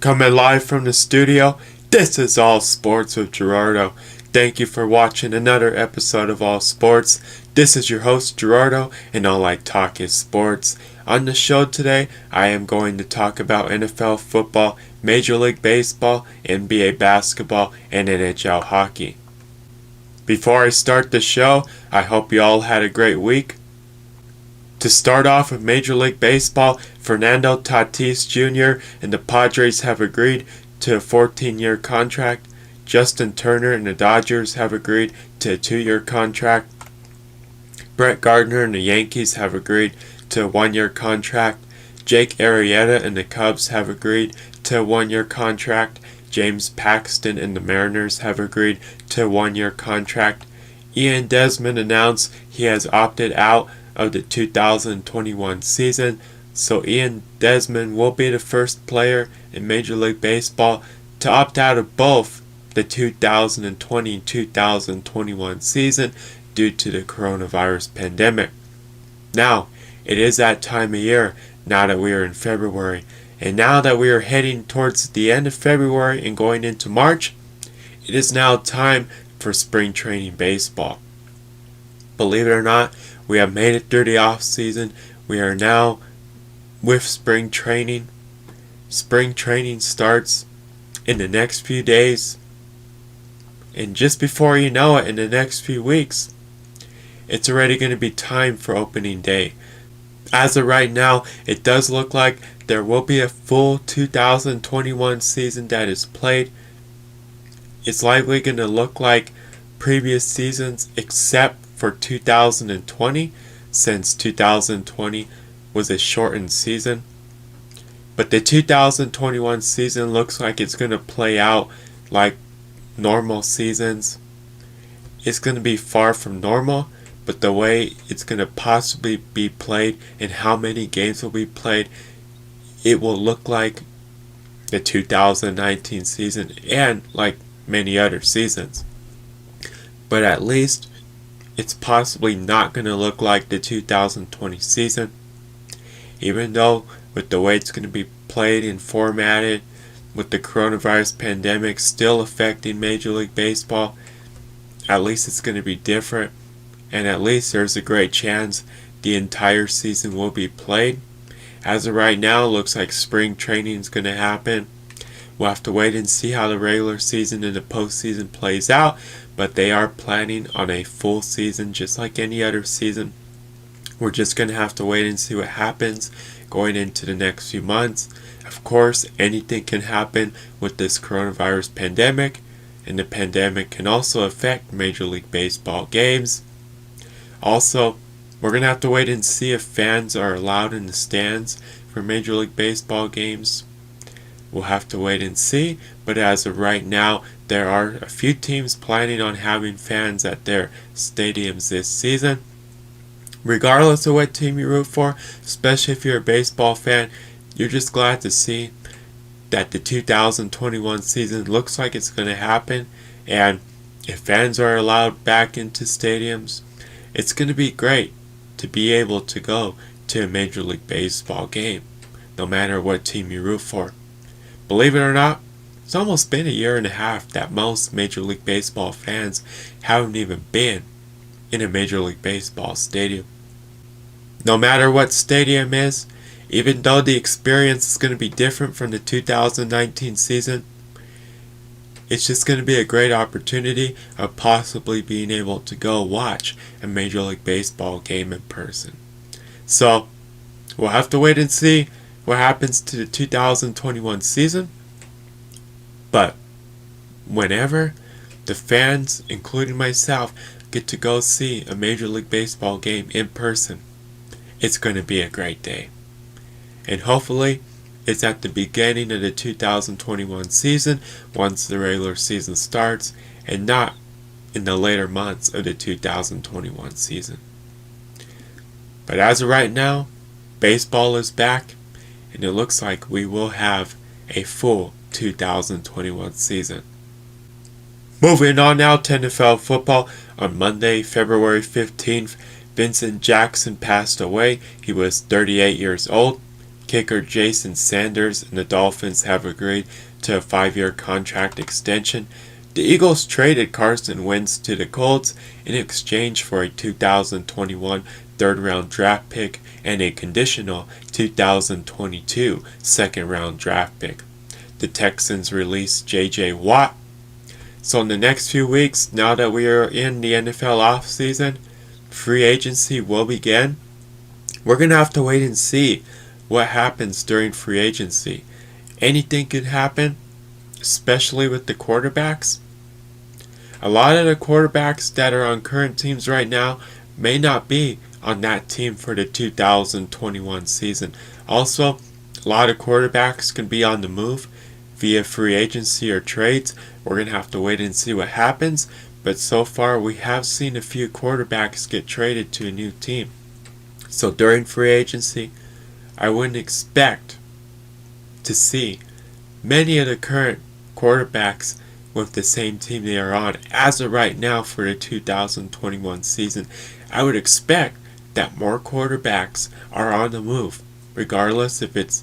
Coming live from the studio, this is All Sports with Gerardo. Thank you for watching another episode of All Sports. This is your host Gerardo, and all I talk is sports. On the show today, I am going to talk about NFL football, Major League Baseball, NBA basketball, and NHL hockey. Before I start the show, I hope you all had a great week. To start off with Major League Baseball, Fernando Tatis Jr. and the Padres have agreed to a 14-year contract. Justin Turner and the Dodgers have agreed to a 2-year contract. Brett Gardner and the Yankees have agreed to a 1-year contract. Jake Arrieta and the Cubs have agreed to a 1-year contract. James Paxton and the Mariners have agreed to a 1-year contract. Ian Desmond announced he has opted out of the 2021 season, so Ian Desmond will be the first player in Major League Baseball to opt out of both the 2020 and 2021 season due to the coronavirus pandemic. Now, it is that time of year, now that we are in February, and now that we are heading towards the end of February and going into March, it is now time for spring training baseball. Believe it or not, we have made it through the off season. We are now with spring training. Spring training starts in the next few days. And just before you know it, in the next few weeks, it's already going to be time for opening day. As of right now, it does look like there will be a full 2021 season that is played. It's likely going to look like previous seasons except for 2020, since 2020 was a shortened season. But the 2021 season looks like it's going to play out like normal seasons. It's going to be far from normal, but the way it's going to possibly be played and how many games will be played, it will look like the 2019 season and like many other seasons. But at least it's possibly not going to look like the 2020 season. Even though with the way it's going to be played and formatted, with the coronavirus pandemic still affecting Major League Baseball, at least it's going to be different. And at least there's a great chance the entire season will be played. As of right now, it looks like spring training is going to happen. We'll have to wait and see how the regular season and the postseason plays out, but they are planning on a full season just like any other season. We're just going to have to wait and see what happens going into the next few months. Of course, anything can happen with this coronavirus pandemic, and the pandemic can also affect Major League Baseball games. Also, we're going to have to wait and see if fans are allowed in the stands for Major League Baseball games. We'll have to wait and see, but as of right now, there are a few teams planning on having fans at their stadiums this season. Regardless of what team you root for, especially if you're a baseball fan, you're just glad to see that the 2021 season looks like it's going to happen, and if fans are allowed back into stadiums, it's going to be great to be able to go to a Major League Baseball game, no matter what team you root for. Believe it or not, it's almost been a year and a half that most Major League Baseball fans haven't even been in a Major League Baseball stadium. No matter what stadium is, even though the experience is going to be different from the 2019 season, it's just going to be a great opportunity of possibly being able to go watch a Major League Baseball game in person. So, we'll have to wait and see what happens to the 2021 season, but whenever the fans, including myself, get to go see a Major League Baseball game in person, it's going to be a great day. And hopefully, it's at the beginning of the 2021 season once the regular season starts, and not in the later months of the 2021 season. But as of right now, baseball is back, and it looks like we will have a full 2021 season. Moving on now to NFL football. On Monday, February 15th, Vincent Jackson passed away. He was 38 years old. Kicker Jason Sanders and the Dolphins have agreed to a 5-year contract extension. The Eagles traded Carson Wentz to the Colts in exchange for a 2021 third-round draft pick and a conditional 2022 second-round draft pick. The Texans released J.J. Watt. So in the next few weeks, now that we are in the NFL offseason, free agency will begin. We're going to have to wait and see what happens during free agency. Anything could happen, especially with the quarterbacks. A lot of the quarterbacks that are on current teams right now may not be on that team for the 2021 season. Also, a lot of quarterbacks can be on the move via free agency or trades. We're going to have to wait and see what happens. But so far, we have seen a few quarterbacks get traded to a new team. So during free agency, I wouldn't expect to see many of the current quarterbacks with the same team they are on as of right now for the 2021 season. I would expect that more quarterbacks are on the move, regardless if it's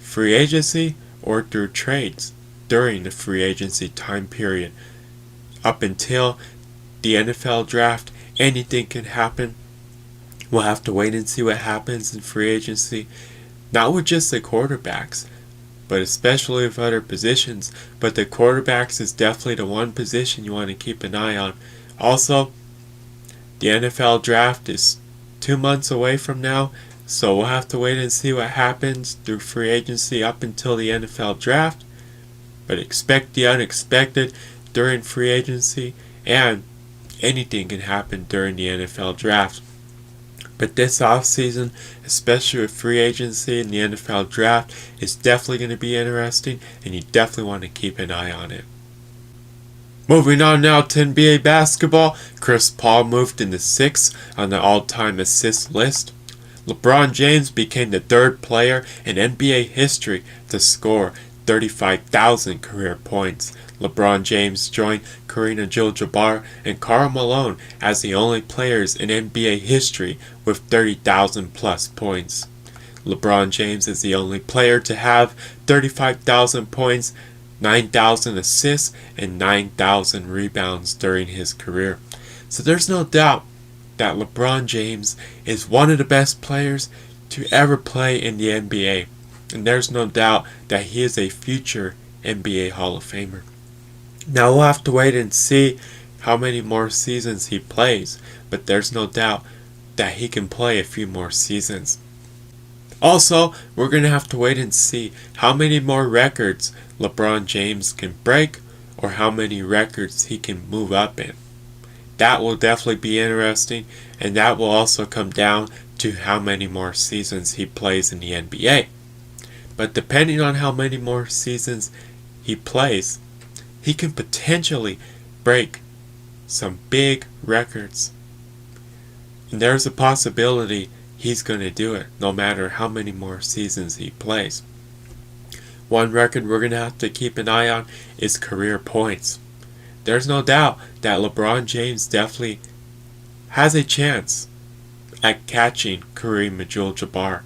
free agency or through trades during the free agency time period. Up until the NFL draft, anything can happen. We'll have to wait and see what happens in free agency. Not with just the quarterbacks, but especially with other positions. But the quarterbacks is definitely the one position you want to keep an eye on. Also, the NFL draft is 2 months away from now, so we'll have to wait and see what happens through free agency up until the NFL draft. But expect the unexpected during free agency, and anything can happen during the NFL draft. But this offseason, especially with free agency and the NFL draft, is definitely going to be interesting, and you definitely want to keep an eye on it. Moving on now to NBA basketball, Chris Paul moved into 6th on the all-time assist list. LeBron James became the 3rd player in NBA history to score 35,000 career points. LeBron James joined Kareem Abdul-Jabbar and Karl Malone as the only players in NBA history with 30,000 plus points. LeBron James is the only player to have 35,000 points, 9,000 assists, and 9,000 rebounds during his career. So there's no doubt that LeBron James is one of the best players to ever play in the NBA. And there's no doubt that he is a future NBA Hall of Famer. Now we'll have to wait and see how many more seasons he plays, but there's no doubt that he can play a few more seasons. Also, we're going to have to wait and see how many more records LeBron James can break or how many records he can move up in. That will definitely be interesting, and that will also come down to how many more seasons he plays in the NBA. But depending on how many more seasons he plays, he can potentially break some big records. And there's a possibility he's going to do it, no matter how many more seasons he plays. One record we're going to have to keep an eye on is career points. There's no doubt that LeBron James definitely has a chance at catching Kareem Abdul-Jabbar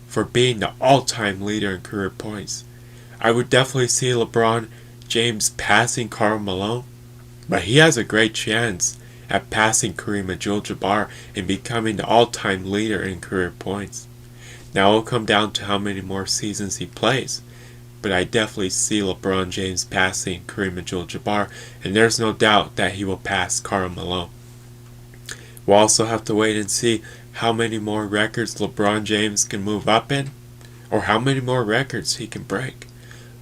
for being the all-time leader in career points. I would definitely see LeBron James passing Karl Malone, but he has a great chance at passing Kareem Abdul-Jabbar and becoming the all-time leader in career points. Now it'll come down to how many more seasons he plays, but I definitely see LeBron James passing Kareem Abdul-Jabbar, and there's no doubt that he will pass Karl Malone. We'll also have to wait and see how many more records LeBron James can move up in, or how many more records he can break.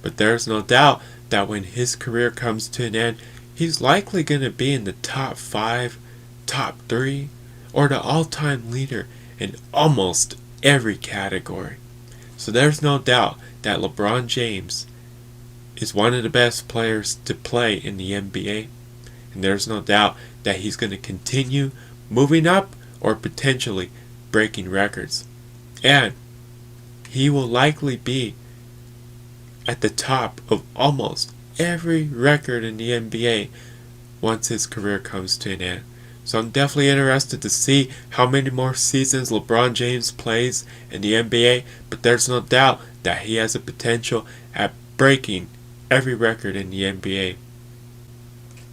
But there's no doubt that when his career comes to an end, he's likely going to be in the top 5, top 3, or the all-time leader in almost every category. So there's no doubt that LeBron James is one of the best players to play in the NBA. And there's no doubt that he's going to continue moving up or potentially breaking records. And he will likely be at the top of almost every record in the NBA once his career comes to an end. So I'm definitely interested to see how many more seasons LeBron James plays in the NBA, but there's no doubt that he has a potential at breaking every record in the NBA.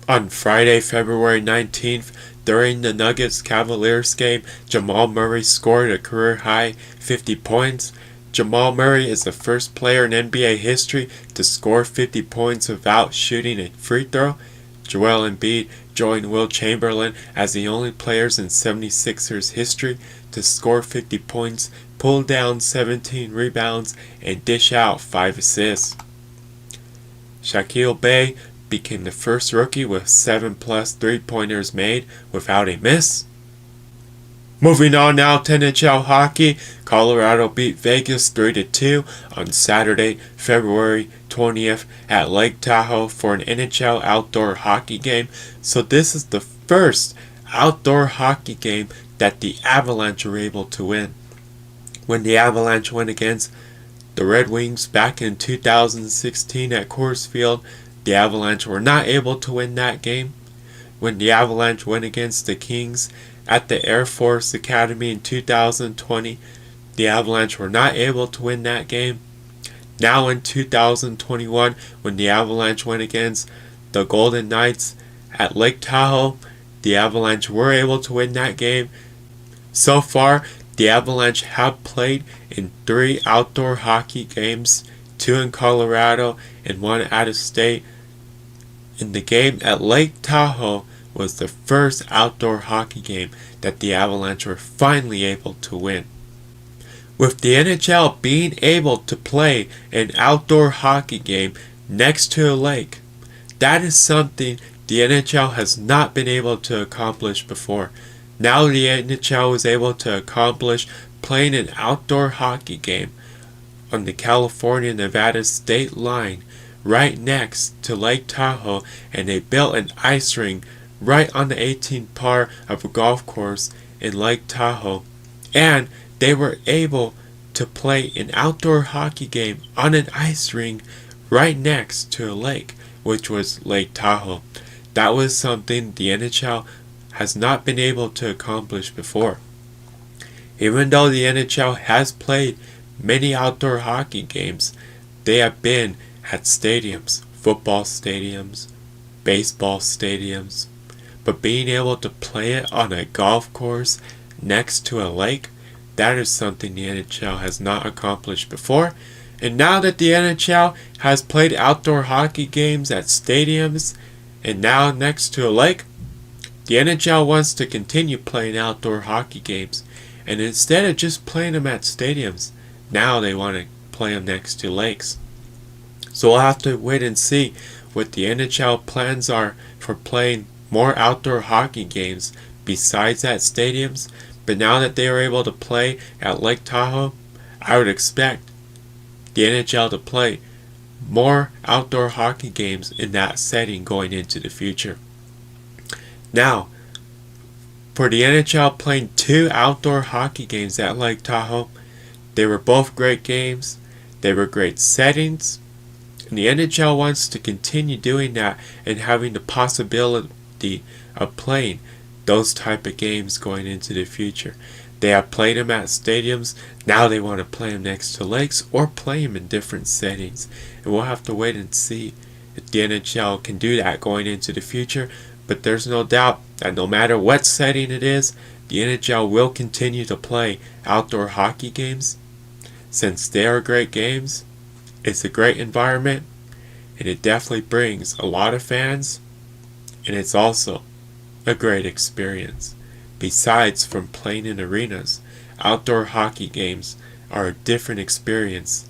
On Friday, February 19th, during the Nuggets-Cavaliers game, Jamal Murray scored a career-high 50 points. Jamal Murray is the first player in NBA history to score 50 points without shooting a free throw. Joel Embiid joined Will Chamberlain as the only players in 76ers history to score 50 points, pull down 17 rebounds, and dish out 5 assists. Shaquille O'Neal became the first rookie with 7+ three-pointers made without a miss. Moving on now to NHL hockey, Colorado beat Vegas 3-2 on Saturday, February 20th at Lake Tahoe for an NHL outdoor hockey game. So this is the first outdoor hockey game that the Avalanche were able to win. When the Avalanche went against the Red Wings back in 2016 at Coors Field, the Avalanche were not able to win that game. When the Avalanche went against the Kings at the Air Force Academy in 2020, the Avalanche were not able to win that game. Now in 2021, when the Avalanche went against the Golden Knights at Lake Tahoe, the Avalanche were able to win that game. So far, the Avalanche have played in 3 outdoor hockey games, 2 in Colorado and 1 out of state. And the game at Lake Tahoe was the first outdoor hockey game that the Avalanche were finally able to win. With the NHL being able to play an outdoor hockey game next to a lake, that is something the NHL has not been able to accomplish before. Now the NHL is able to accomplish playing an outdoor hockey game on the California-Nevada state line right next to Lake Tahoe, and they built an ice rink right on the 18th par of a golf course in Lake Tahoe, and they were able to play an outdoor hockey game on an ice rink right next to a lake, which was Lake Tahoe. That was something the NHL has not been able to accomplish before. Even though the NHL has played many outdoor hockey games, they have been at stadiums, football stadiums, baseball stadiums, but being able to play it on a golf course next to a lake, that is something the NHL has not accomplished before. And now that the NHL has played outdoor hockey games at stadiums and now next to a lake, the NHL wants to continue playing outdoor hockey games. And instead of just playing them at stadiums, now they want to play them next to lakes. So we'll have to wait and see what the NHL plans are for playing more outdoor hockey games besides at stadiums. But now that they are able to play at Lake Tahoe, I would expect the NHL to play more outdoor hockey games in that setting going into the future. Now, for the NHL playing 2 outdoor hockey games at Lake Tahoe, they were both great games, they were great settings, and the NHL wants to continue doing that and having the possibility of playing those type of games going into the future. They have played them at stadiums, now they want to play them next to lakes or play them in different settings. And we'll have to wait and see if the NHL can do that going into the future. But there's no doubt that no matter what setting it is, the NHL will continue to play outdoor hockey games. Since they are great games, it's a great environment, and it definitely brings a lot of fans, and it's also a great experience. Besides from playing in arenas, outdoor hockey games are a different experience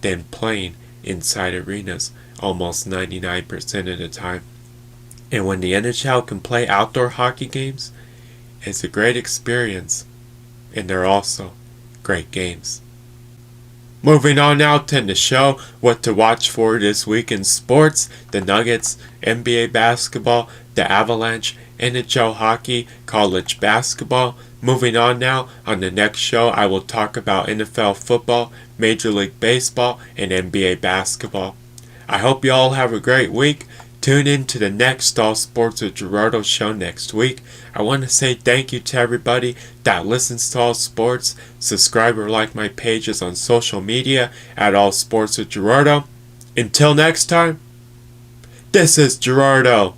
than playing inside arenas almost 99% of the time. And when the NHL can play outdoor hockey games, it's a great experience, and they're also great games. Moving on now to the show, what to watch for this week in sports: the Nuggets, NBA basketball, the Avalanche, NHL hockey, college basketball. Moving on now, on the next show I will talk about NFL football, Major League Baseball, and NBA basketball. I hope you all have a great week. Tune in to the next All Sports with Gerardo show next week. I want to say thank you to everybody that listens to All Sports. Subscribe or like my pages on social media at All Sports with Gerardo. Until next time, this is Gerardo.